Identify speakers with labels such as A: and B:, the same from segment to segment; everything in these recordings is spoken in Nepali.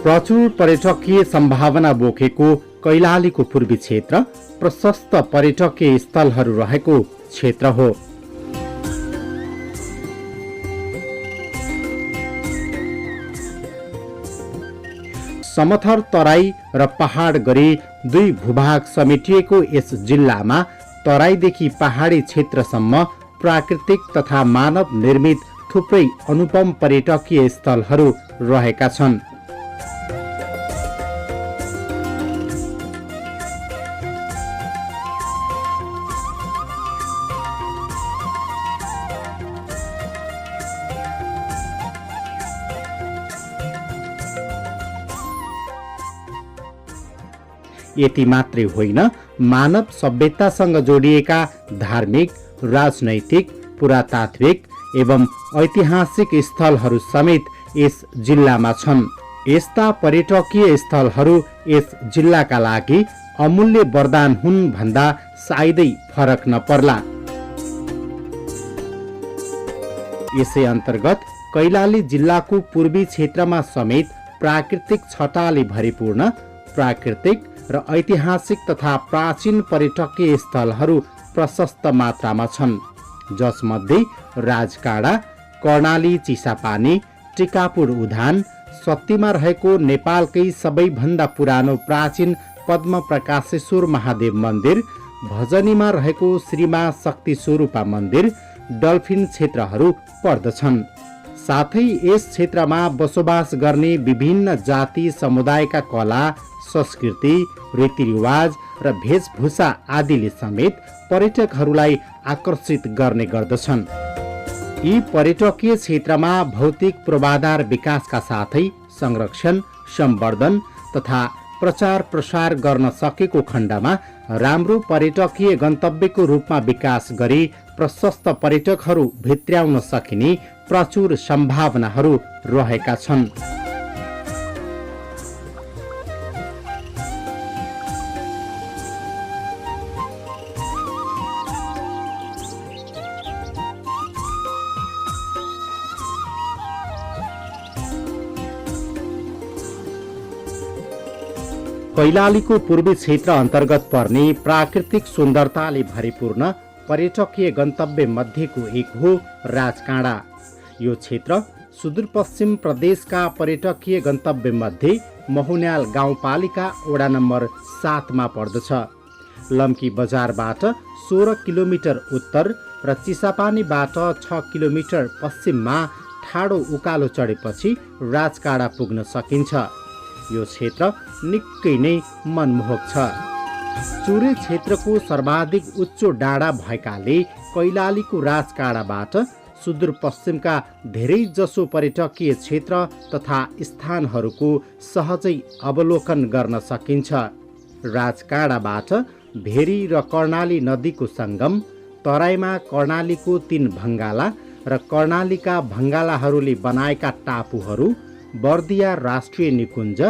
A: प्रचुर पर्यटकीय सम्भावना बोकेको कैलालीको पूर्वी क्षेत्र प्रशस्त पर्यटकीय स्थलहरू रहेको क्षेत्र हो। समथर तराई र पहाड गरी दुई भूभाग समेटिएको यस जिल्लामा तराईदेखि पहाडी क्षेत्रसम्म प्राकृतिक तथा मानव निर्मित थुप्रै अनुपम पर्यटकीय स्थलहरू रहेका छन्। यति मात्रै होइन, मानव सभ्यतासँग जोडिएका धार्मिक, राजनैतिक, पुरातात्विक एवं ऐतिहासिक स्थलहरू समेत यस जिल्लामा छन्। यस्ता पर्यटकीय स्थलहरू यस जिल्लाका लागि अमूल्य वरदान हुन् भन्दा सायदै फरक नपर्ला। यसै अन्तर्गत कैलाली जिल्लाको पूर्वी क्षेत्रमा समेत प्राकृतिक छटाले भरिपूर्ण प्राकृतिक र ऐतिहासिक तथा प्राचीन पर्यटकीय स्थलहरू प्रशस्त मात्रामा छन्, जसमध्ये राजकाँडा, कर्णाली चिसापानी, टिकापुर उद्यान, सत्तीमा रहेको नेपालकै सबैभन्दा पुरानो प्राचीन पद्म प्रकाशेश्वर महादेव मन्दिर, भजनीमा रहेको श्रीमा शक्ति स्वरूपा मन्दिर, डल्फिन क्षेत्रहरू पर्दछन्। साथै यस क्षेत्रमा बसोबास गर्ने विभिन्न जाति समुदायका कला, संस्कृति, रीतिरिवाज र वेशभूषा आदिले समेत पर्यटकहरूलाई आकर्षित गर्ने गर्दछन्। यी पर्यटकीय क्षेत्रमा भौतिक पूर्वाधार विकासका साथै संरक्षण, सम्वर्धन तथा प्रचार प्रसार गर्न सकेको खण्डमा राम्रो पर्यटकीय गन्तव्यको रूपमा विकास गरी प्रशस्त पर्यटकहरू भित्र्याउन सकिने प्रचुर सम्भावनाहरू रहेका छन्। कैलालीको पूर्वी क्षेत्र अन्तर्गत पर्ने प्राकृतिक सुन्दरताले भरिपूर्ण पर्यटकीय गन्तव्य मध्येको एक हो राजकाँडा। यो क्षेत्र सुदूरपश्चिम प्रदेशका पर्यटकीय गन्तव्य मध्ये महुन्याल गाउँपालिका वडा नम्बर 7 मा पर्दछ। लम्की बजारबाट 16 किलोमिटर उत्तर र चिसापानीबाट 6 किलोमिटर पश्चिममा ठाडो उकालो चढेपछि राजकाँडा पुग्न सकिन्छ। यो क्षेत्र निकै नै मनमोहक छ। चुरे क्षेत्रको सर्वाधिक उच्च डाँडा भएकाले कैलालीको राजकाँडाबाट सुदूरपश्चिमका धेरै जसो पर्यटकीय क्षेत्र तथा स्थानहरूको सहजै अवलोकन गर्न सकिन्छ। राजकाँडाबाट भेरी र कर्णाली नदीको सङ्गम, तराईमा कर्णालीको 3 भङ्गाला र कर्णालीका भङ्गालाहरूले बनाएका टापुहरू, बर्दिया राष्ट्रिय निकुञ्ज,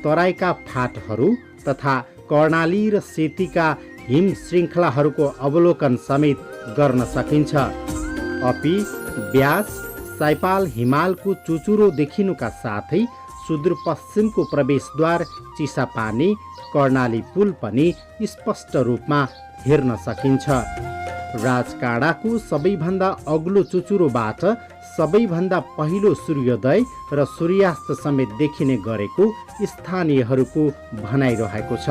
A: तराईका फाँटहरू तथा कर्णाली र सेतीका हिम श्रृङ्खलाहरूको अवलोकन समेत गर्न सकिन्छ। अपि ब्यास, साइपाल हिमालको चुचुरो देखिनुका साथै सुदूरपश्चिमको प्रवेशद्वार चिसापानी, कर्णाली पुल पनि स्पष्ट रूपमा हेर्न सकिन्छ। राजकाँडाको सबैभन्दा अग्लो चुचुरोबाट सबैभन्दा पहिलो सूर्योदय र सूर्यास्त समेत देखिने गरेको स्थानीयहरूको भनाइरहेको छ।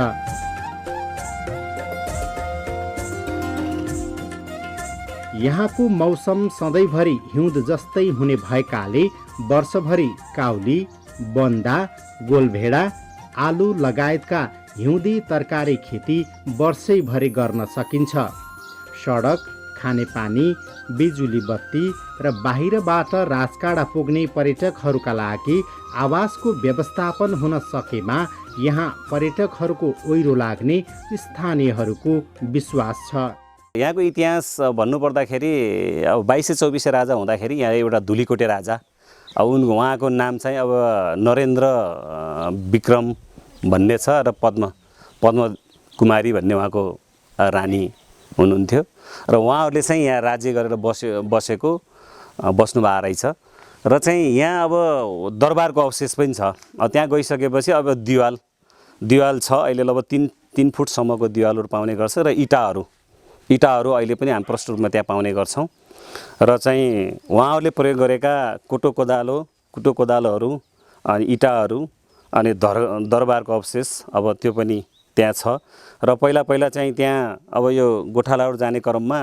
A: यहाँको मौसम सधैँभरि हिउँद जस्तै हुने भएकाले वर्षभरि काउली, बन्दा, गोलभेडा, आलु लगायतका हिउँदी तरकारी खेती वर्षैभरि गर्न सकिन्छ। सडक, खानेपानी, बिजुली बत्ती र बाहिरबाट राजकाँडा पुग्ने पर्यटकहरूका लागि आवासको व्यवस्थापन हुन सकेमा यहाँ पर्यटकहरूको ओइरो लाग्ने स्थानीयहरूको विश्वास छ।
B: यहाँको इतिहास भन्नुपर्दाखेरि अब 2224 राजा हुँदाखेरि यहाँ एउटा धुलीकोटे राजा, अब उहाँको नाम चाहिँ अब नरेन्द्र विक्रम भन्ने छ र पद्म कुमारी भन्ने उहाँको रानी हुनुहुन्थ्यो र उहाँहरूले चाहिँ यहाँ राज्य गरेर बस्नुभएको रहेछ र चाहिँ यहाँ अब दरबारको अवशेष पनि छ। त्यहाँ गइसकेपछि अब दिवाल छ अहिले लगभग 3 फुटसम्मको दिवालहरू पाउने गर्छ र इँटाहरू अहिले पनि हामी प्रष्ट रूपमा त्यहाँ पाउने गर्छौँ। र चाहिँ उहाँहरूले प्रयोग गरेका कुटो कोदालोहरू अनि इँटाहरू अनि दरबारको अवशेष अब त्यो पनि त्यहाँ छ। र पहिला चाहिँ त्यहाँ अब यो गोठालाहरू जाने क्रममा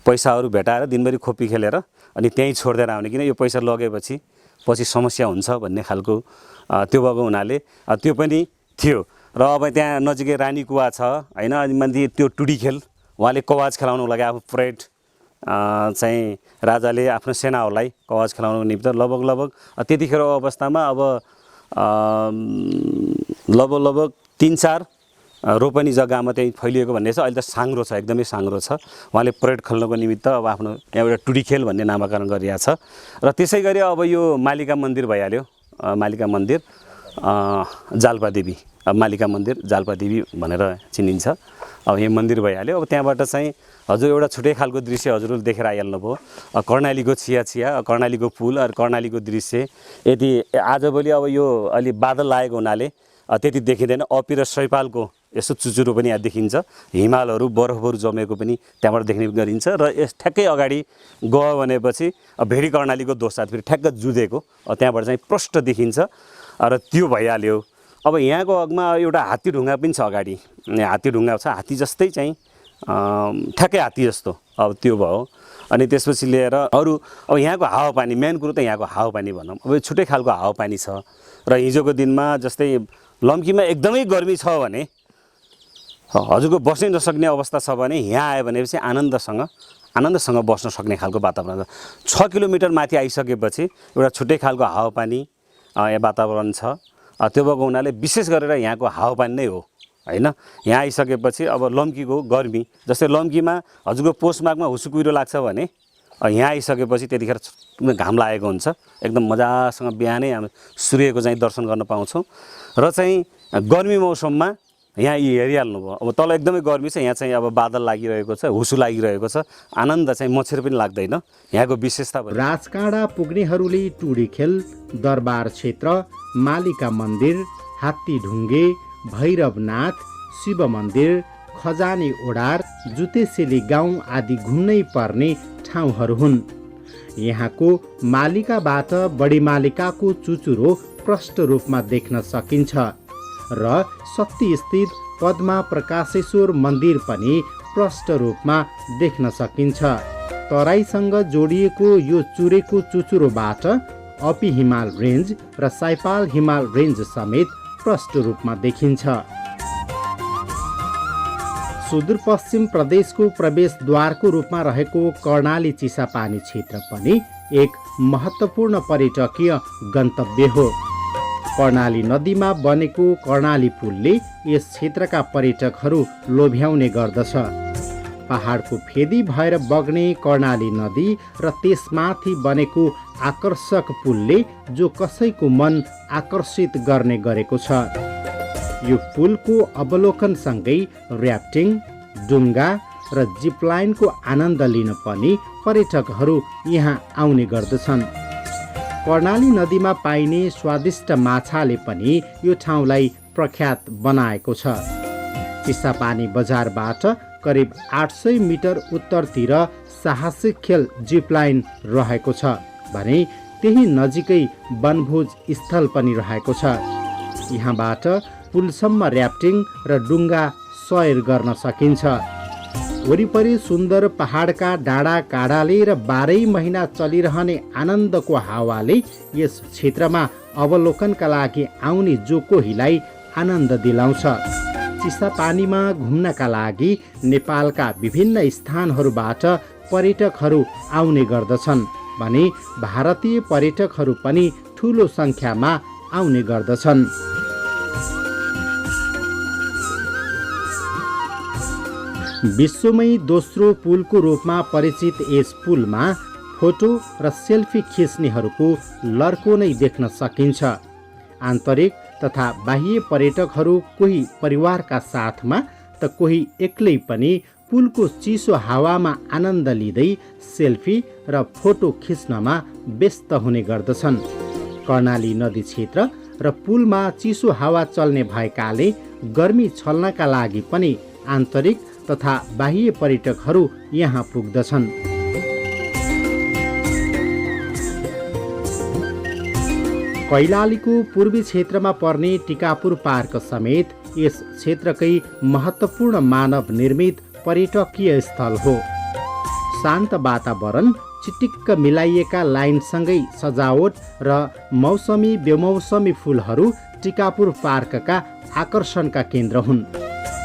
B: पैसाहरू भेटाएर दिनभरि खोपी खेलेर अनि त्यहीँ छोडिदिएर आउने, किन यो पैसा लगेपछि पछि समस्या हुन्छ भन्ने खालको त्यो भएको हुनाले त्यो पनि थियो। र अब त्यहाँ नजिकै रानी कुवा छ हैन, अनि माथि त्यो टुडी खेल उहाँले कवाज खेलाउनको लागि आफ्नो परेड चाहिँ राजाले आफ्नो सेनाहरूलाई कवाज खेलाउनको निमित्त लगभग त्यतिखेर अवस्थामा अब लगभग 3-4 रोपनी जग्गामा त्यही फैलिएको भन्ने छ। अहिले त साङ्ग्रो छ, एकदमै साङ्ग्रो छ। उहाँले परेड खेल्नको निमित्त अब आफ्नो एउटा टुडी खेल भन्ने नामाकरण गरिरहेको छ। र त्यसै गरी अब यो मालिका मन्दिर भइहाल्यो, मालिका मन्दिर जाल्पादेवी, मालिका मन्दिर जाल्पादेवी भनेर चिनिन्छ। अब यो मन्दिर भइहाल्यो। अब त्यहाँबाट चाहिँ हजुर एउटा छुट्टै खालको दृश्य हजुरले देखेर आइहाल्नुभयो। कर्णालीको चिया कर्णालीको पुल र कर्णालीको दृश्य यदि आजभोलि अब यो अलि बादल लागेको हुनाले त्यति देखिँदैन। अपी र सैपालको यसो चुचुरो पनि यहाँ देखिन्छ, हिमालहरू बरफहरू जमेको पनि त्यहाँबाट देख्ने गरिन्छ। र यस ठ्याक्कै अगाडि गयो भनेपछि भेडी कर्णालीको दोसा फेरि ठ्याक्क जुधेको त्यहाँबाट चाहिँ प्रष्ट देखिन्छ। र त्यो भइहाल्यो। अब यहाँको अगमा एउटा हात्ती ढुङ्गा पनि छ अगाडि, हात्ती ढुङ्गा छ, हात्ती जस्तै चाहिँ ठ्याक्कै हात्ती जस्तो अब त्यो भयो। अनि त्यसपछि लिएर अरू अब यहाँको हावापानी, मेन कुरो त यहाँको हावापानी भनौँ। अब छुट्टै खालको हावापानी छ। र हिजोको दिनमा जस्तै लम्कीमा एकदमै गर्मी छ भने हजुरको बस्नै नसक्ने अवस्था छ भने यहाँ आयो भनेपछि आनन्दसँग बस्न सक्ने खालको वातावरण छ। 6 किलोमिटर माथि आइसकेपछि एउटा छुट्टै खालको हावापानी वातावरण छ। त्यो भएको हुनाले विशेष गरेर यहाँको हावापानी नै हो हैन। यहाँ आइसकेपछि अब लम्कीको गर्मी, जस्तै लम्कीमा हजुरको पोष माघमा हुसु कुहिरो लाग्छ भने यहाँ आइसकेपछि त्यतिखेर घाम लागेको हुन्छ, एकदम मजासँग बिहानै हामी सूर्यको चाहिँ दर्शन गर्न पाउँछौँ। र चाहिँ गर्मी मौसममा यहाँ हेरिहाल्नुभयो, अब तल एकदमै गर्मी छ, यहाँ चाहिँ अब बादल लागिरहेको छ, हुसु लागिरहेको छ, आनन्द चाहिँ मच्छर पनि लाग्दैन। यहाँको विशेषता
A: राजकाँडा पुग्नेहरूले टुडी खेल, दरबार क्षेत्र, मालिका मन्दिर, हात्तीढुङ्गे, भैरवनाथ, शिव मन्दिर, खजानी ओडार, जुतेसेली गाउँ आदि घुम्नै पर्ने ठाउँहरू हुन्। यहाँको मालिकाबाट बढी मालिकाको चुचुरो प्रष्ट रूपमा देख्न सकिन्छ र शक्ति स्थित पद्मा प्रकाशेश्वर मन्दिर पनि प्रष्ट रूपमा देख्न सकिन्छ। तराईसँग जोडिएको यो चुरेको चुचुरोबाट अपी हिमाल रेन्ज र साइपाल हिमाल रेन्ज समेत प्रष्ट रूपमा देखिन्छ। सुदूरपश्चिम प्रदेशको प्रवेशद्वारको रूपमा रहेको कर्णाली चिसापानी क्षेत्र पनि एक महत्त्वपूर्ण पर्यटकीय गन्तव्य हो। कर्णाली नदीमा बनेको कर्णाली पुलले यस क्षेत्रका पर्यटकहरू लोभ्याउने गर्दछ। पहाडको फेदी भएर बग्ने कर्णाली नदी र त्यसमाथि बनेको आकर्षक पुलले जो कसैको मन आकर्षित गर्ने गरेको छ। यो पुलको अवलोकनसँगै र्याफ्टिङ, डुङ्गा र जिपलाइनको आनन्द लिन पनि पर्यटकहरू यहाँ आउने गर्दछन्। कर्णाली नदीमा पाइने स्वादिष्ट माछाले पनि यो ठाउँलाई प्रख्यात बनाएको छ। चिसापानी बजारबाट करिब 800 मिटर उत्तरतिर साहसिक खेल जिपलाइन रहेको छ भने त्यही नजिकै वनभोज स्थल पनि रहेको छ। यहाँबाट पुलसम्म र्याफ्टिङ र डुङ्गा सयर गर्न सकिन्छ। वरिपरि सुन्दर पहाडका डाँडा काँडाले र 12 महिना चलिरहने आनन्दको हावाले यस क्षेत्रमा अवलोकनका लागि आउने जो कोहीलाई आनन्द दिलाउँछ। चिसापानीमा घुम्नका लागि नेपालका विभिन्न स्थानहरूबाट पर्यटकहरू आउने गर्दछन् भने भारतीय पर्यटकहरू पनि ठुलो सङ्ख्यामा आउने गर्दछन्। विश्वमै दोस्रो पुलको रूपमा परिचित यस पुलमा फोटो र सेल्फी खिच्नेहरूको लर्को नै देख्न सकिन्छ। आन्तरिक तथा बाह्य पर्यटकहरू कोही परिवारका साथमा त कोही एक्लै पनि पुलको चिसो हावामा आनन्द लिँदै सेल्फी र फोटो खिच्नमा व्यस्त हुने गर्दछन्। कर्णाली नदी क्षेत्र र पुलमा चिसो हावा चल्ने भएकाले गर्मी छल्नका लागि पनि आन्तरिक तथा बाह्य पर्यटकहरू यहाँ पुग्दछन्। कैलालीको पूर्वी क्षेत्रमा पर्ने टिकापुर पार्क समेत यस क्षेत्रकै महत्त्वपूर्ण मानव निर्मित पर्यटकीय स्थल हो। शान्त वातावरण, चिटिक्क मिलाइएका लाइनसँगै सजावट र मौसमी बेमौसमी फुलहरू टिकापुर पार्कका आकर्षणका केन्द्र हुन्।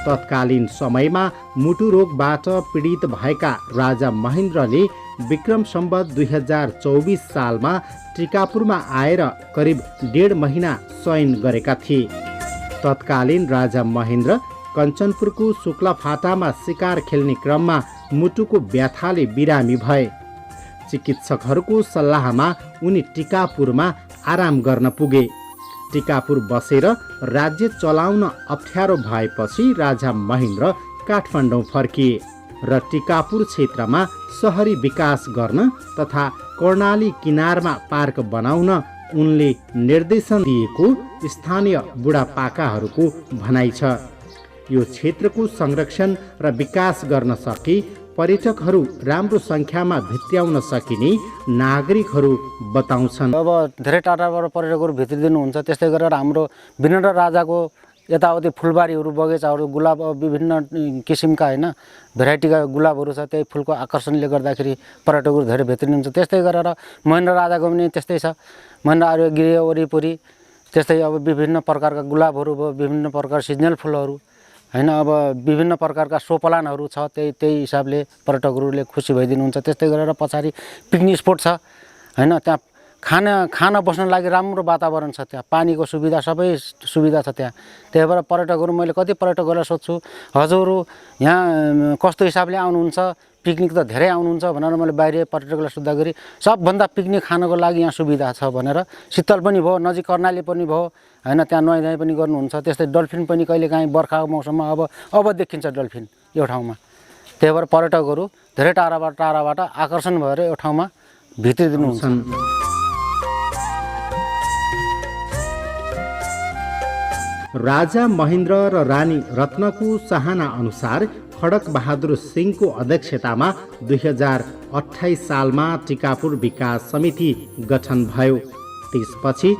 A: तत्कालीन समयमा मुटु रोगबाट पीडित भएका राजा महेन्द्रले विक्रम सम्वत 2024 सालमा टिकापुरमा आएर करिब 1.5 महिना शयन गरेका थिए। तत्कालीन राजा महेन्द्र कञ्चनपुरको शुक्लाफाटामा शिकार खेल्ने क्रममा मुटुको व्यथाले बिरामी भए। चिकित्सकहरूको सल्लाहमा उनी टिकापुरमा आराम गर्न पुगे। टिकापुर बसेर राज्य चलाउन अप्ठ्यारो भएपछि राजा महेन्द्र काठमाडौँ फर्किए र टिकापुर क्षेत्रमा सहरी विकास गर्न तथा कर्णाली किनारमा पार्क बनाउन उनले निर्देशन दिएको स्थानीय बुढापाकाहरूको भनाइ छ। यो क्षेत्रको संरक्षण र विकास गर्न सके पर्यटकहरू राम्रो सङ्ख्यामा भित्र्याउन सकिने नागरिकहरू बताउँछन्।
C: अब धेरै टाढाबाट पर्यटकहरू भित्रिदिनुहुन्छ। त्यस्तै गरेर हाम्रो विनर राजाको यताउति फुलबारीहरू, बगैँचाहरू, गुलाब, विभिन्न किसिमका होइन भेराइटीका गुलाबहरू छ। त्यही फुलको आकर्षणले गर्दाखेरि पर्यटकहरू धेरै भित्रिनुहुन्छ। त्यस्तै गरेर महेन्द्र राजाको पनि त्यस्तै छ। महेन्द्र आर्यगिरी वरिपरि त्यस्तै अब विभिन्न प्रकारका गुलाबहरू भयो, विभिन्न प्रकार सिजनल फुलहरू होइन, अब विभिन्न प्रकारका सोपलानहरू छ। त्यही हिसाबले पर्यटकहरूले खुसी भइदिनुहुन्छ। त्यस्तै गरेर पछाडि पिकनिक स्पोट छ होइन, त्यहाँ खाना बस्न लागि राम्रो वातावरण छ। त्यहाँ पानीको सुविधा, सबै सुविधा छ त्यहाँ। त्यही भएर पर्यटकहरू, मैले कति पर्यटकहरूलाई सोध्छु, हजुरहरू यहाँ कस्तो हिसाबले आउनुहुन्छ, पिकनिक त धेरै आउनुहुन्छ भनेर मैले बाहिर पर्यटकलाई सोद्धाखेरि सबभन्दा पिकनिक खानको लागि यहाँ सुविधा छ भनेर। शीतल पनि भयो, नजिक कर्णाली पनि भयो होइन, त्यहाँ नुहाइधुवाइ पनि गर्नुहुन्छ। त्यस्तै डल्फिन पनि कहिलेकाहीँ बर्खाको मौसममा अब देखिन्छ डल्फिन यो ठाउँमा। त्यही भएर पर्यटकहरू धेरै टाढाबाट आकर्षण भएर यो ठाउँमा भित्रिदिनुहुन्छ।
A: राजा महेन्द्र र रानी रत्नको चाहना अनुसार खडक बहादुर सिंहको अध्यक्षतामा 2028 सालमा टिकापुर विकास समिति गठन भयो। त्यसपछि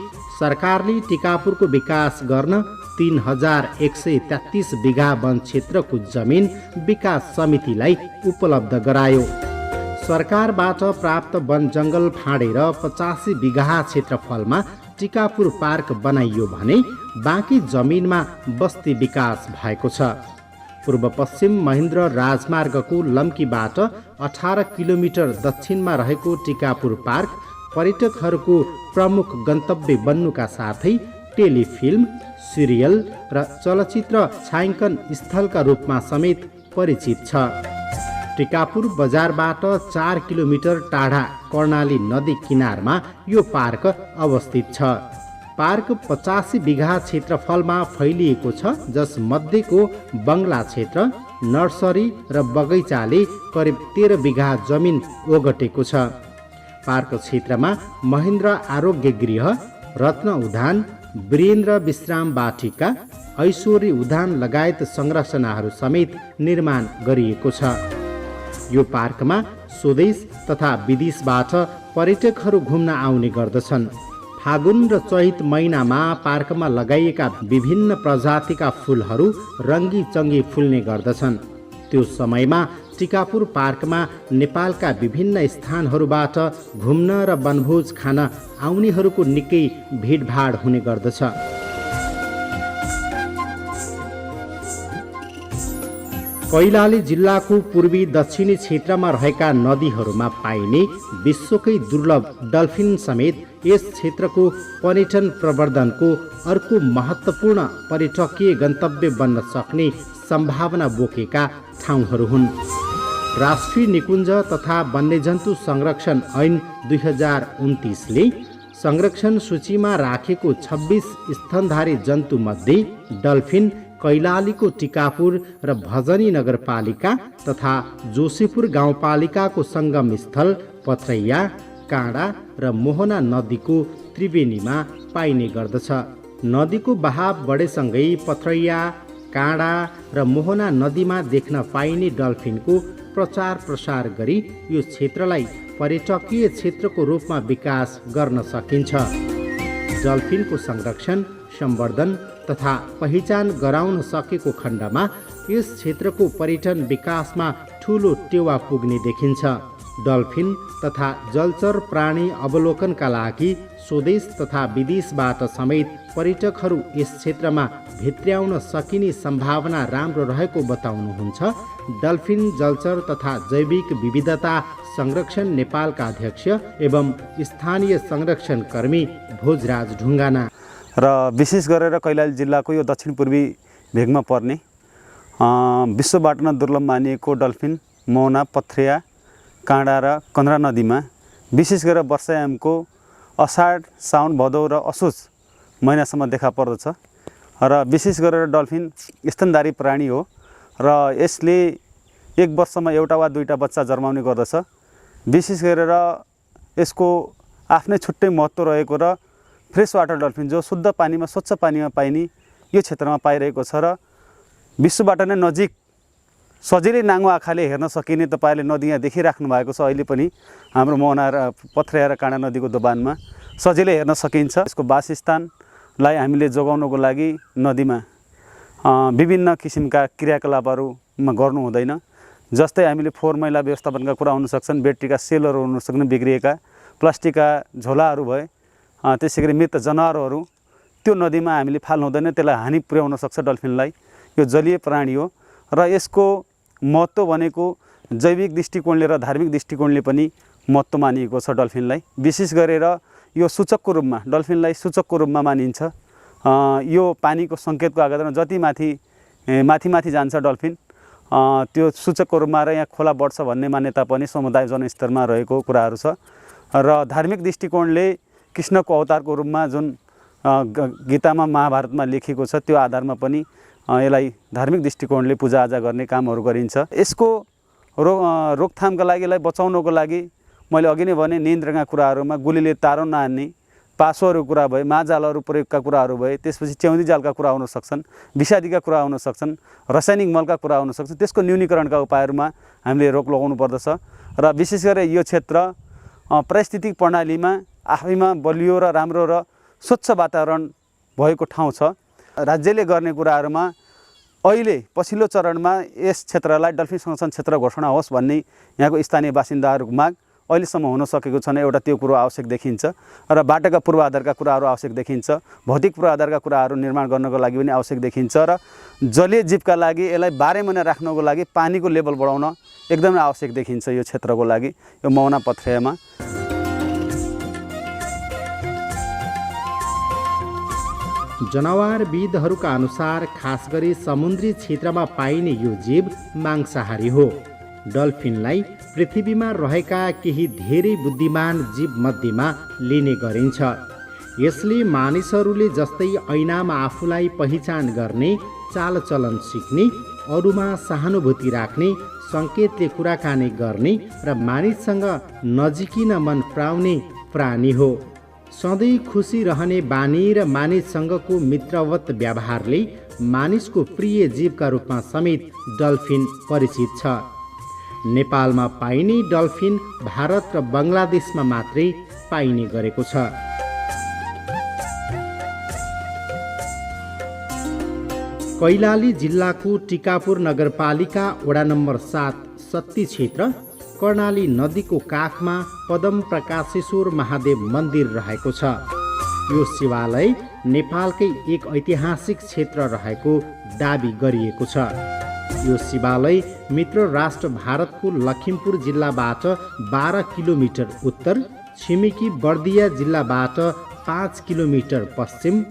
A: सरकारले टिकापुरको विकास गर्न 3133 बिघा वन क्षेत्रको जमिन विकास समितिलाई उपलब्ध गरायो। सरकारबाट प्राप्त वन जङ्गल फाँडेर 85 बिघा क्षेत्रफलमा टिकापुर पार्क बनाइयो भने बाँकी जमिनमा बस्ती विकास भएको छ। पूर्व पश्चिम महेन्द्र राजमार्गको लम्कीबाट 18 किलोमिटर दक्षिणमा रहेको टिकापुर पार्क पर्यटकहरूको प्रमुख गन्तव्य बन्नुका साथै टेलिफिल्म, सिरियल र चलचित्र छायाङ्कन स्थलका रूपमा समेत परिचित छ। टिकापुर बजारबाट 4 किलोमिटर टाढा कर्णाली नदी किनारमा यो पार्क अवस्थित छ। पार्क 85 बिघा क्षेत्रफलमा फैलिएको छ, जस मध्येको बङ्गला क्षेत्र, नर्सरी र बगैँचाले करिब 13 बिघा जमिन ओगटेको छ। पार्क क्षेत्रमा महेन्द्र आरोग्य गृह, रत्न उद्यान, वीरेन्द्र विश्राम वाटिका, ऐश्वरी उद्यान लगायत संरचनाहरू समेत निर्माण गरिएको छ। यो पार्कमा स्वदेश तथा विदेशबाट पर्यटकहरू घुम्न आउने गर्दछन्। फागुन र चैत महिनामा पार्कमा लगाइएका विभिन्न प्रजातिका फुलहरू रङ्गी चङ्गी फुल्ने गर्दछन्। त्यो समयमा टिकापुर पार्कमा नेपालका विभिन्न स्थानहरूबाट घुम्न र वनभोज खान आउनेहरूको निकै भिडभाड हुने गर्दछ। कैलाली जिल्लाको पूर्वी दक्षिणी क्षेत्रमा रहेका नदीहरूमा पाइने विश्वकै दुर्लभ डल्फिन समेत यस क्षेत्रको पर्यटन प्रवर्धनको अर्को महत्त्वपूर्ण पर्यटकीय गन्तव्य बन्न सक्ने सम्भावना बोकेका ठाउँहरू हुन्। राष्ट्रिय निकुञ्ज तथा वन्यजन्तु संरक्षण ऐन 2029ले संरक्षण सूचीमा राखेको 26 स्तनधारी जन्तुमध्ये डल्फिन कैलालीको टिकापुर र भजनी नगरपालिका तथा जोशीपुर गाउँपालिकाको सङ्गम स्थल पथरैया, काँडा र मोहना नदीको त्रिवेणीमा पाइने गर्दछ। नदीको बहाव बढेसँगै पथरैया, काँडा र मोहना नदीमा देख्न पाइने डल्फिनको प्रचार प्रसार गरी यो क्षेत्रलाई पर्यटकीय क्षेत्रको रूपमा विकास गर्न सकिन्छ। डल्फिनको संरक्षण, सम्वर्धन तथा पहिचान गराउन सकेको खण्डमा यस क्षेत्रको पर्यटन विकासमा ठूलो टेवा पुग्ने देखिन्छ। डल्फिन तथा जलचर प्राणी अवलोकनका लागि स्वदेश तथा विदेशबाट समेत पर्यटकहरू यस क्षेत्रमा भित्र्याउन सकिने सम्भावना राम्रो रहेको बताउनुहुन्छ डल्फिन जलचर तथा जैविक विविधता संरक्षण नेपालका अध्यक्ष एवं स्थानीय संरक्षण कर्मी भोजराज ढुङ्गाना।
D: र विशेष गरेर कैलाली जिल्लाको यो दक्षिण पूर्वी भेगमा पर्ने विश्वबाट नै दुर्लभ मानिएको डल्फिन, मोहना, पथरैया, काँडा र कन्द्रा नदीमा विशेष गरेर वर्षायामको असाढ, साउन, भदौ र असोज महिनासम्म देखा पर्दछ। र विशेष गरेर डल्फिन स्तनधारी प्राणी हो र यसले एक वर्षमा एउटा वा दुईटा बच्चा जन्माउने गर्दछ। विशेष गरेर यसको आफ्नै छुट्टै महत्त्व रहेको र फ्रेस वाटर डल्फिन जो शुद्ध पानीमा, स्वच्छ पानीमा पाइने यो क्षेत्रमा पाइरहेको छ र विश्वबाट नै नजिक सजिलै नाङ्गो आँखाले हेर्न सकिने तपाईँले नदी यहाँ देखिराख्नु भएको छ। अहिले पनि हाम्रो मोहना र पथरैया र काँडा नदीको दोबानमा सजिलै हेर्न सकिन्छ। यसको वासस्थानलाई हामीले जोगाउनको लागि नदीमा विभिन्न किसिमका क्रियाकलापहरूमा गर्नु हुँदैन। जस्तै हामीले फोहोर मैला व्यवस्थापनका कुरा हुन सक्छन्, ब्याट्रीका सेलहरू हुन सक्छन् बिग्रिएका, प्लास्टिकका झोलाहरू भए, त्यसै गरी मृत जनावरहरू त्यो नदीमा हामीले फाल्नु हुँदैन, त्यसलाई हानि पुर्याउन सक्छ डल्फिनलाई। यो जलीय प्राणी हो र यसको महत्त्व भनेको जैविक दृष्टिकोणले र धार्मिक दृष्टिकोणले पनि महत्त्व मानिएको छ डल्फिनलाई। विशेष गरेर यो सूचकको रूपमा डल्फिनलाई सूचकको रूपमा मानिन्छ। यो पानीको सङ्केतको आधारमा जति माथि जान्छ डल्फिन त्यो सूचकको रूपमा र यहाँ खोला बढ्छ भन्ने मान्यता पनि समुदाय जनस्तरमा रहेको कुराहरू छ। र धार्मिक दृष्टिकोणले कृष्णको अवतारको रूपमा जुन गीतामा महाभारतमा लेखिएको छ त्यो आधारमा पनि यसलाई धार्मिक दृष्टिकोणले पूजाआजा गर्ने कामहरू गरिन्छ। यसको रोकथामका लागि, यसलाई बचाउनको लागि मैले अघि नै भने नियन्त्रणका कुराहरूमा गोलीले तारो नहान्ने, पासोहरूको कुरा भए, माजालहरू प्रयोगका कुराहरू भए, त्यसपछि च्याउदी जालका कुरा हुन सक्छन्, विषादीका कुरा हुन सक्छन्, रासायनिक मलका कुरा हुन सक्छन्। त्यसको न्यूनीकरणका उपायहरूमा हामीले रोक लगाउनु पर्दछ। र विशेष गरेर यो क्षेत्र पारिस्थितिक प्रणालीमा आफैमा बलियो र राम्रो र स्वच्छ वातावरण भएको ठाउँ छ। राज्यले गर्ने कुराहरूमा अहिले पछिल्लो चरणमा यस क्षेत्रलाई डल्फिन संरक्षण क्षेत्र घोषणा होस् भन्ने यहाँको स्थानीय बासिन्दाहरूको माग अहिलेसम्म हुन सकेको छैन। एउटा त्यो कुरो आवश्यक देखिन्छ र बाटाका पूर्वाधारका कुराहरू आवश्यक देखिन्छ, भौतिक पूर्वाधारका कुराहरू निर्माण गर्नको लागि पनि आवश्यक देखिन्छ र जलीय जीवका लागि यसलाई 12 महिना राख्नको लागि पानीको लेभल बढाउन एकदमै आवश्यक देखिन्छ यो क्षेत्रको लागि, यो मोहना पथरैयामा।
A: जनावरविदहरूका अनुसार खास गरी समुद्री क्षेत्रमा पाइने यो जीव मांसाहारी हो। डल्फिनलाई पृथ्वीमा रहेका केही धेरै बुद्धिमान जीव मध्येमा लिने गरिन्छ। यसले मानिसहरूले जस्तै ऐनामा आफूलाई पहिचान गर्ने, चालचलन सिक्ने, अरूमा सहानुभूति राख्ने, सङ्केतले कुराकानी गर्ने र मानिससँग नजिकिन मन पराउने प्राणी हो। सधैँ खुसी रहने बानी र मानिससँगको मित्रवत व्यवहारले मानिसको प्रिय जीवका रूपमा समेत डल्फिन परिचित छ। नेपालमा पाइने डल्फिन भारत र बङ्गलादेशमा मात्रै पाइने गरेको छ। कैलाली जिल्लाको टिकापुर नगरपालिका वडा नम्बर 7 सत्ती क्षेत्र कर्णाली नदीको काखमा पदम प्रकाशेश्वर महादेव मन्दिर रहेको छ। यो शिवालय नेपालकै एक ऐतिहासिक क्षेत्र रहेको दाबी गरिएको छ। यो शिवालय मित्र राष्ट्र भारतको लखिमपुर जिल्लाबाट 12 किलोमिटर उत्तर, छिमेकी बर्दिया जिल्लाबाट 5 किलोमिटर पश्चिम,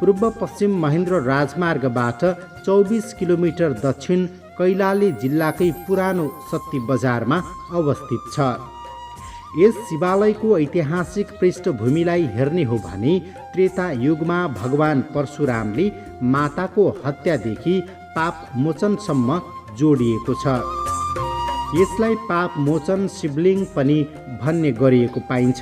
A: पूर्व पश्चिम महेन्द्र राजमार्गबाट 24 किलोमिटर दक्षिण कैलाली जिल्लाकै पुरानो सत्ती बजारमा अवस्थित छ। यस शिवालयको ऐतिहासिक पृष्ठभूमिलाई हेर्ने हो भने त्रेता युगमा भगवान परशुरामले माताको हत्यादेखि पाप मोचनसम्म जोडिएको छ। यसलाई पाप मोचन शिवलिङ्ग पनि भन्ने गरिएको पाइन्छ।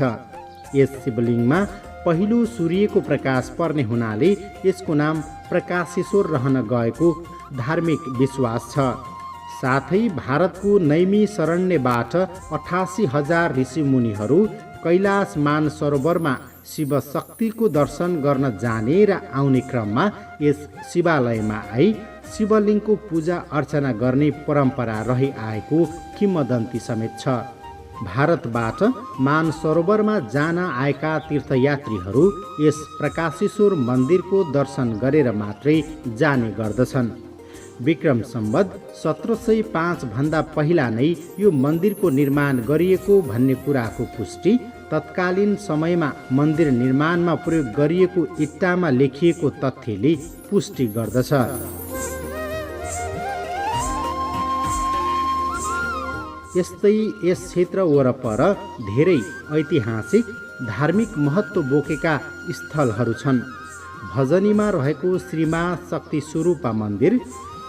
A: यस शिवलिङ्गमा पहिलो सूर्यको प्रकाश पर्ने हुनाले यसको नाम प्रकाशेश्वर रहन गएको धार्मिक विश्वास छ। साथै भारतको नैमिषारण्यबाट 88,000 ऋषिमुनिहरू कैलाश मानसरोवरमा शिव शक्तिको दर्शन गर्न जाने र आउने क्रममा यस शिवालयमा आई शिवलिङ्गको पूजा अर्चना गर्ने परम्परा रहि आएको किंवदन्ती समेत छ। भारतबाट मानसरोवरमा जान आएका तीर्थयात्रीहरू यस प्रकाशेश्वर मन्दिरको दर्शन गरेर मात्रै जाने गर्दछन्। विक्रम सम्वत 1705 भन्दा पहिला नै यो मन्दिरको निर्माण गरिएको भन्ने कुराको पुष्टि तत्कालीन समयमा मन्दिर निर्माणमा प्रयोग गरिएको इट्टामा लेखिएको तथ्यले पुष्टि गर्दछ। यस्तै यस क्षेत्र वरपर धेरै ऐतिहासिक धार्मिक महत्त्व बोकेका स्थलहरू छन्। भजनीमा रहेको श्रीमा शक्ति स्वरूपा मन्दिर,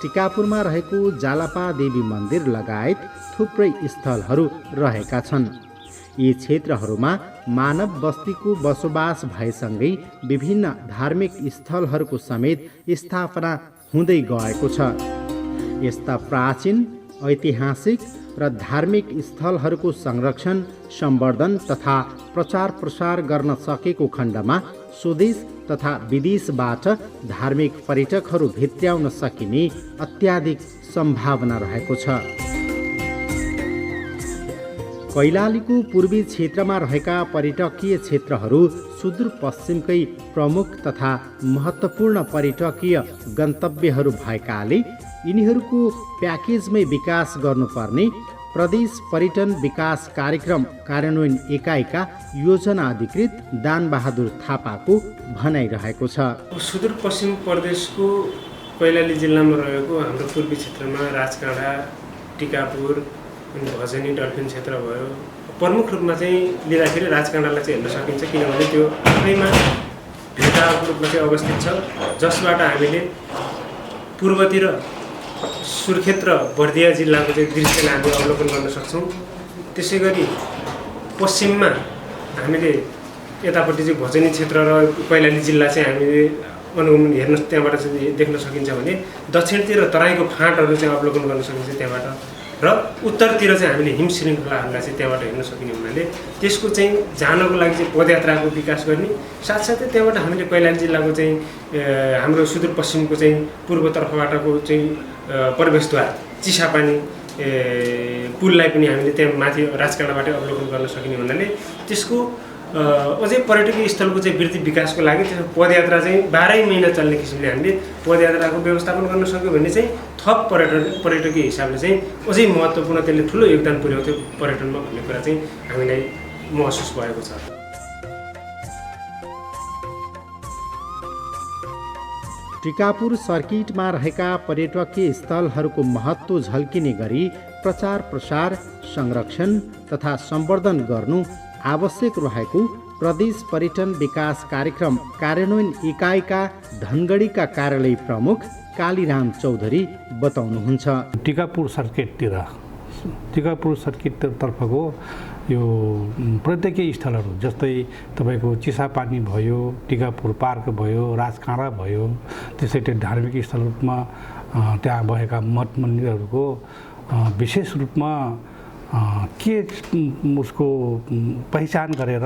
A: टिकापुरमा रहेको जालपा देवी मन्दिर लगायत थुप्रै स्थलहरू रहेका छन्। यी क्षेत्रहरूमा मानव बस्तीको बसोबास भएसँगै विभिन्न धार्मिक स्थलहरूको समेत स्थापना हुँदै गएको छ। यस्ता प्राचीन ऐतिहासिक र धार्मिक स्थलहरूको संरक्षण, सम्वर्धन तथा प्रचार प्रसार गर्न सकेको खण्डमा स्वदेश तथा विदेशबाट धार्मिक पर्यटकहरू भित्र्याउन सकिने अत्याधिक सम्भावना रहेको छ। कैलालीको पूर्वी क्षेत्रमा रहेका पर्यटकीय क्षेत्रहरू सुदूरपश्चिमकै प्रमुख तथा महत्त्वपूर्ण पर्यटकीय गन्तव्यहरू भएकाले यिनीहरूको प्याकेजमै विकास गर्नुपर्ने प्रदेश पर्यटन विकास कार्यक्रम कार्यान्वयन एकाइका योजना अधिकृत दानबहादुर थापाको भनाइरहेको छ।
E: सुदूरपश्चिम प्रदेशको कैलाली जिल्लामा रहेको हाम्रो पूर्वी क्षेत्रमा राजकाँडा, टिकापुर, भजनी, डल्फिन क्षेत्र भयो। प्रमुख रूपमा चाहिँ लिँदाखेरि राजकाँडालाई चाहिँ हेर्न सकिन्छ, किनभने त्यो आफैमा भेटाको रूपमा चाहिँ अवस्थित छ, जसबाट हामीले पूर्वतिर सुर्खेत र बर्दिया जिल्लाको चाहिँ दृश्यलाई हामी अवलोकन गर्न सक्छौँ। त्यसै गरी पश्चिममा हामीले यतापट्टि चाहिँ भजनी क्षेत्र र कैलाली जिल्ला चाहिँ हामीले अनुगमन हेर्न त्यहाँबाट चाहिँ देख्न सकिन्छ भने दक्षिणतिर तराईको फाँटहरू चाहिँ अवलोकन गर्न सकिन्छ त्यहाँबाट, र उत्तरतिर चाहिँ हामीले हिम श्रृङ्खलाहरूलाई चाहिँ त्यहाँबाट हेर्न सकिने हुनाले त्यसको चाहिँ जानको लागि चाहिँ पदयात्राको विकास गर्ने, साथसाथै त्यहाँबाट हामीले कैलाली जिल्लाको चाहिँ हाम्रो सुदूरपश्चिमको चाहिँ पूर्वतर्फबाटको चाहिँ प्रवेशद्वार चिसापानी पुललाई पनि हामीले त्यहाँ माथि राजकाँडाबाट अवलोकन गर्न सकिने हुनाले त्यसको अझै पर्यटकीय स्थलको चाहिँ वृद्धि विकासको लागि त्यसको पदयात्रा चाहिँ 12 महिना चल्ने किसिमले हामीले पदयात्राको व्यवस्थापन गर्न सक्यो भने चाहिँ थप पर्यटकीय हिसाबले चाहिँ अझै महत्त्वपूर्ण त्यसले ठुलो योगदान पुर्याउँथ्यो पर्यटनमा भन्ने कुरा चाहिँ हामीलाई महसुस भएको छ।
A: टिकापुर सर्किटमा रहेका पर्यटकीय स्थलहरूको महत्त्व झल्किने गरी प्रचार प्रसार, संरक्षण तथा सम्वर्धन गर्नु आवश्यक रहेको प्रदेश पर्यटन विकास कार्यक्रम कार्यान्वयन इकाइका धनगढीका कार्यालय प्रमुख कालीराम चौधरी बताउनुहुन्छ।
F: टिकापुर सर्किटतर्फको यो पर्यटकीय स्थलहरू जस्तै तपाईँको चिसापानी भयो, टिकापुर पार्क भयो, राजकाँडा भयो, त्यसै धार्मिक स्थलहरूमा त्यहाँ भएका मठ मन्दिरहरूको विशेष रूपमा के उसको पहिचान गरेर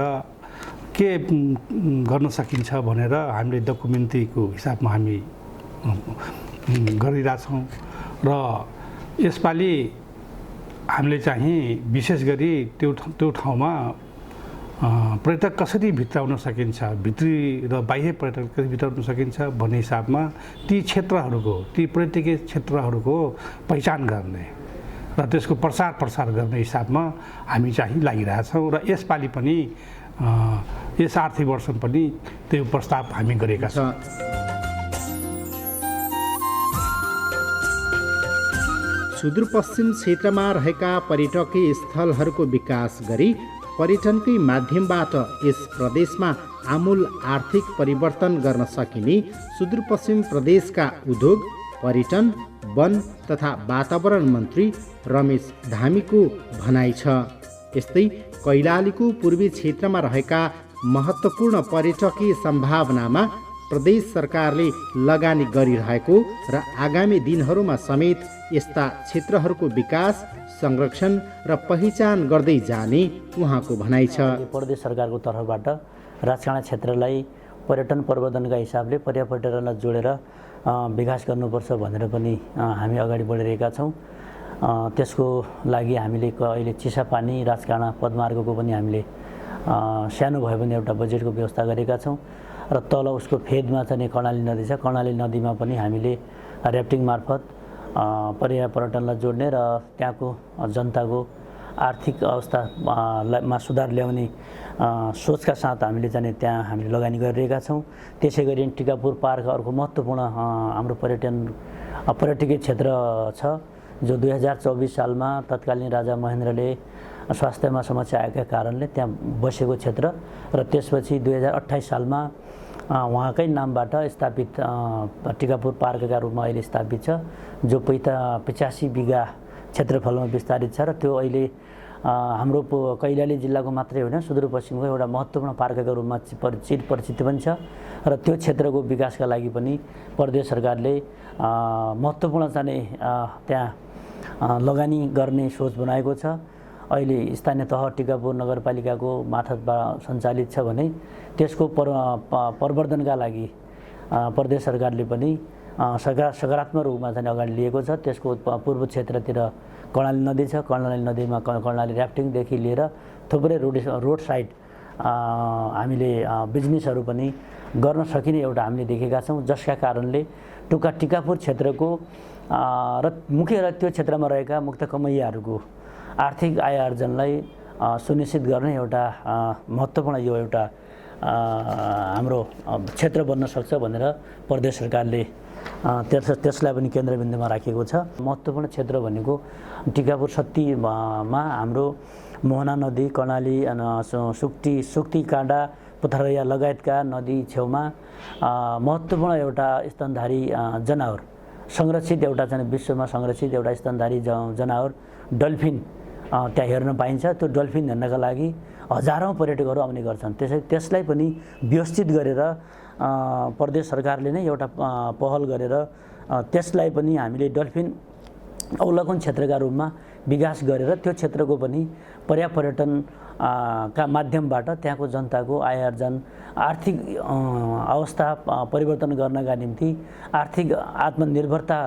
F: के गर्न सकिन्छ भनेर हामीले डकुमेन्ट्रीको हिसाबमा हामी गरिरहेछौँ र यसपालि हामीले चाहिँ विशेष गरी त्यो ठाउँमा पर्यटक कसरी भित्राउन सकिन्छ, भित्री र बाह्य पर्यटक कसरी भित्राउन सकिन्छ भन्ने हिसाबमा ती पर्यटकीय क्षेत्रहरूको पहिचान गर्ने र त्यसको प्रसार गर्ने हिसाबमा हामी चाहिँ लागिरहेछौँ र यसपालि पनि यस आर्थिक वर्षमा पनि त्यो प्रस्ताव हामी गरेका छौँ।
A: सुदूरपश्चिम क्षेत्रमा रहेका पर्यटकीय स्थलहरूको विकास गरी पर्यटनकै माध्यमबाट यस प्रदेशमा आमूल आर्थिक परिवर्तन गर्न सकिने सुदूरपश्चिम प्रदेशका उद्योग पर्यटन, वन तथा वातावरण मन्त्री रमेश धामीको भनाइ छ। यस्तै कैलालीको पूर्वी क्षेत्रमा रहेका महत्त्वपूर्ण पर्यटकीय सम्भावनामा प्रदेश सरकारले लगानी गरिरहेको र आगामी दिनहरूमा समेत यस्ता क्षेत्रहरूको विकास, संरक्षण र पहिचान गर्दै जाने उहाँको भनाइ छ।
G: प्रदेश सरकारको तर्फबाट राजकाँडा क्षेत्रलाई पर्यटन प्रवर्धनका हिसाबले पर्यटनलाई जोडेर विकास गर्नुपर्छ भनेर पनि हामी अगाडि बढिरहेका छौँ। त्यसको लागि हामीले अहिले चिसापानी राजकाँडा पदमार्गको पनि हामीले सानो भए पनि एउटा बजेटको व्यवस्था गरेका छौँ र तल उसको फेदमा चाहिँ कर्णाली नदी छ। कर्णाली नदीमा पनि हामीले ऱ्याफ्टिङ मार्फत पर्यटनलाई जोड्ने र त्यहाँको जनताको आर्थिक अवस्थामा सुधार ल्याउने सोचका साथ हामीले चाहिँ त्यहाँ हामीले लगानी गरिरहेका छौँ। त्यसै गरी टिकापुर पार्क अर्को महत्त्वपूर्ण हाम्रो पर्यटकीय क्षेत्र छ, जो 2024 सालमा तत्कालीन राजा महेन्द्रले स्वास्थ्यमा समस्या आएका कारणले त्यहाँ बसेको क्षेत्र र त्यसपछि 2028 सालमा उहाँकै नामबाट स्थापित टिकापुर पार्कका रूपमा अहिले स्थापित छ, जो 85 बिघा क्षेत्रफलमा विस्तारित छ र त्यो अहिले हाम्रो कैलाली जिल्लाको मात्रै होइन सुदूरपश्चिमको एउटा महत्त्वपूर्ण पार्कका रूपमा परिचित पनि छ र त्यो क्षेत्रको विकासका लागि पनि प्रदेश सरकारले महत्त्वपूर्ण चाहिँ त्यहाँ लगानी गर्ने सोच बनाएको छ। अहिले स्थानीय तह टिकापुर नगरपालिकाको मार्फतबाट सञ्चालित छ भने त्यसको प्रवर्धनका लागि प्रदेश सरकारले पनि सकारात्मक रूपमा चाहिँ अगाडि लिएको छ। त्यसको पूर्व क्षेत्रतिर कर्णाली नदी छ, कर्णाली नदीमा कर्णाली ऱ्याफ्टिङदेखि लिएर थुप्रै रोड साइड हामीले बिजनेसहरू पनि गर्न सकिने एउटा हामीले देखेका छौँ, जसका कारणले टिकापुर क्षेत्रको र मुख्य त्यो क्षेत्रमा रहेका मुक्त कमैयाहरूको आर्थिक आय आर्जनलाई सुनिश्चित गर्ने एउटा महत्त्वपूर्ण यो एउटा हाम्रो क्षेत्र बन्न सक्छ भनेर प्रदेश सरकारले त्यसलाई पनि केन्द्रबिन्दुमा राखेको छ। महत्त्वपूर्ण क्षेत्र भनेको टिकापुर सत्तीमा हाम्रो मोहना नदी, कर्णाली, सुक्ती काँडा, पुथरैया लगायतका नदी छेउमा महत्त्वपूर्ण एउटा स्तनधारी जनावर संरक्षित एउटा चाहिँ विश्वमा संरक्षित एउटा स्तनधारी जनावर डल्फिन त्यहाँ हेर्न पाइन्छ। त्यो डल्फिन हेर्नका लागि हजारौँ पर्यटकहरू आउने गर्छन्। त्यसलाई पनि व्यवस्थित गरेर प्रदेश सरकारले नै एउटा पहल गरेर त्यसलाई पनि हामीले डल्फिन अवलोकन क्षेत्रका रूपमा विकास गरेर त्यो क्षेत्रको पनि पर्यटन का माध्यमबाट त्यहाँको जनताको आय आर्जन, आर्थिक अवस्था परिवर्तन गर्नका निम्ति आर्थिक आत्मनिर्भरता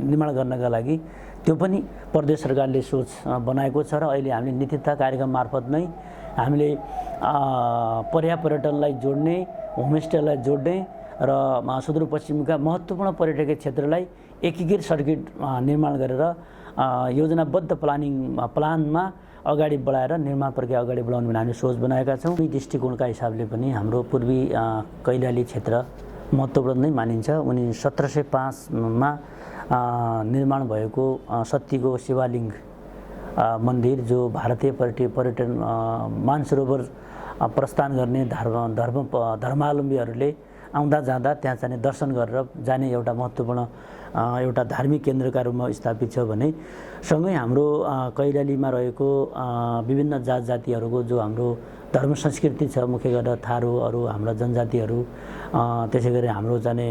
G: निर्माण गर्नका लागि त्यो पनि प्रदेश सरकारले सोच बनाएको छ र अहिले हामीले नीतिता कार्यक्रम मार्फत नै हामीले पर्यटनलाई जोड्ने, होमस्टेलाई जोड्ने र सुदूरपश्चिमका महत्त्वपूर्ण पर्यटकीय क्षेत्रलाई एकीकृत सर्किट निर्माण गरेर योजनाबद्ध प्लानमा अगाडि बढाएर निर्माण प्रक्रिया अगाडि बढाउने भने हामीले सोच बनाएका छौँ। यी दृष्टिकोणका हिसाबले पनि हाम्रो पूर्वी कैलाली क्षेत्र महत्त्वपूर्ण नै मानिन्छ। उनी 1705मा निर्माण भएको सत्तीको शिवलिङ्ग मन्दिर, जो भारतीय पर्यटन मानसरोवर प्रस्थान गर्ने धर्मावलम्बीहरूले आउँदा जाँदा त्यहाँ चाहिँ दर्शन गरेर जाने एउटा महत्त्वपूर्ण एउटा धार्मिक केन्द्रका रूपमा स्थापित छ भने सँगै हाम्रो कैलालीमा रहेको विभिन्न जात जातिहरूको जो हाम्रो धर्म संस्कृति छ, मुख्य गरेर थारूहरू, हाम्रा जनजातिहरू, त्यसै गरी हाम्रो चाहिँ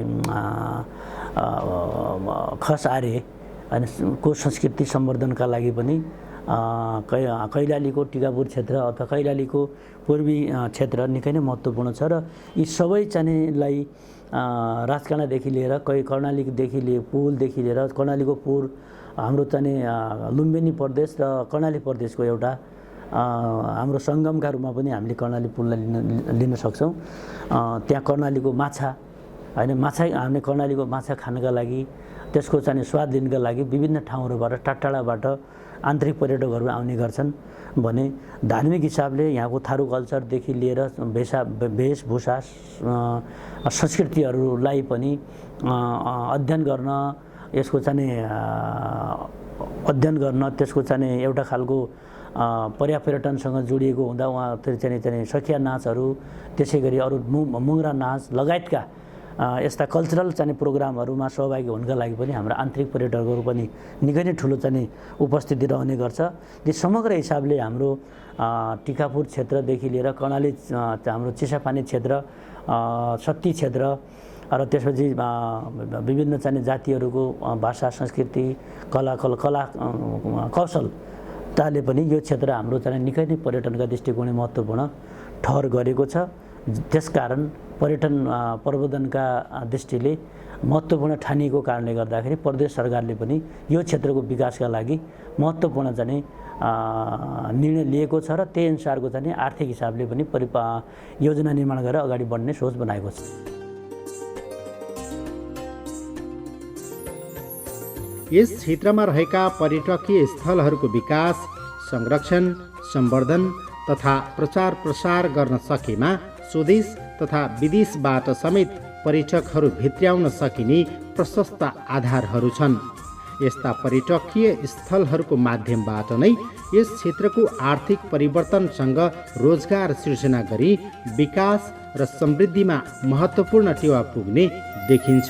G: खस आर्य को संस्कृति सम्वर्धनका लागि पनि कैलालीको टिकापुर क्षेत्र अथवा कैलालीको पूर्वी क्षेत्र निकै नै महत्त्वपूर्ण छ र यी सबै चाहिँलाई राजकाँडादेखि लिएर कर्णालीदेखि पुलदेखि लिएर कर्णालीको पुल हाम्रो चाहिँ लुम्बिनी प्रदेश र कर्णाली प्रदेशको एउटा हाम्रो सङ्गमका रूपमा पनि हामीले कर्णाली पुललाई लिन सक्छौँ। त्यहाँ कर्णालीको माछा हामीले कर्णालीको माछा खानका लागि, त्यसको चाहिँ स्वाद लिनका लागि विभिन्न ठाउँहरूबाट टाढाबाट आन्तरिक पर्यटकहरू आउने गर्छन् भने धार्मिक हिसाबले यहाँको थारू कल्चरदेखि लिएर वेशभूषा संस्कृतिहरूलाई पनि अध्ययन गर्न त्यसको चाहिँ एउटा खालको पर्यटनसँग जोडिएको हुँदा उहाँ चाहिँ सखिया नाचहरू, त्यसै गरी अरू मुङ्रा नाच लगायतका यस्ता कल्चरल चाहिँ प्रोग्रामहरूमा सहभागी हुनका लागि पनि हाम्रो आन्तरिक पर्यटकहरू पनि निकै नै ठुलो चाहिँ उपस्थिति रहने गर्छ। यो समग्र हिसाबले हाम्रो टिकापुर क्षेत्रदेखि लिएर कर्णाली हाम्रो चिसापानी क्षेत्र, शक्ति क्षेत्र र त्यसपछि विभिन्न चाहिँ जातिहरूको भाषा, संस्कृति, कला कौशलताले पनि यो क्षेत्र हाम्रो चाहिँ निकै नै पर्यटनका दृष्टिकोणले महत्त्वपूर्ण ठहर गरेको छ। त्यसकारण पर्यटन प्रवर्धनका दृष्टिले महत्त्वपूर्ण ठानिएको कारणले गर्दाखेरि प्रदेश सरकारले पनि यो क्षेत्रको विकासका लागि महत्त्वपूर्ण चाहिँ निर्णय लिएको छ र त्यही अनुसारको चाहिँ आर्थिक हिसाबले पनि योजना निर्माण गरेर अगाडि बढ्ने सोच बनाएको छ।
A: यस क्षेत्रमा रहेका पर्यटकीय स्थलहरूको विकास, संरक्षण, सम्वर्धन तथा प्रचार प्रसार गर्न सकेमा स्वदेश तथा विदेशबाट समेत पर्यटकहरू भित्र्याउन सकिने प्रशस्त आधारहरू छन्। यस्ता पर्यटकीय स्थलहरूको माध्यमबाट नै यस क्षेत्रको आर्थिक परिवर्तनसँग रोजगार सृजना गरी विकास र समृद्धिमा महत्त्वपूर्ण टेवा पुग्ने देखिन्छ।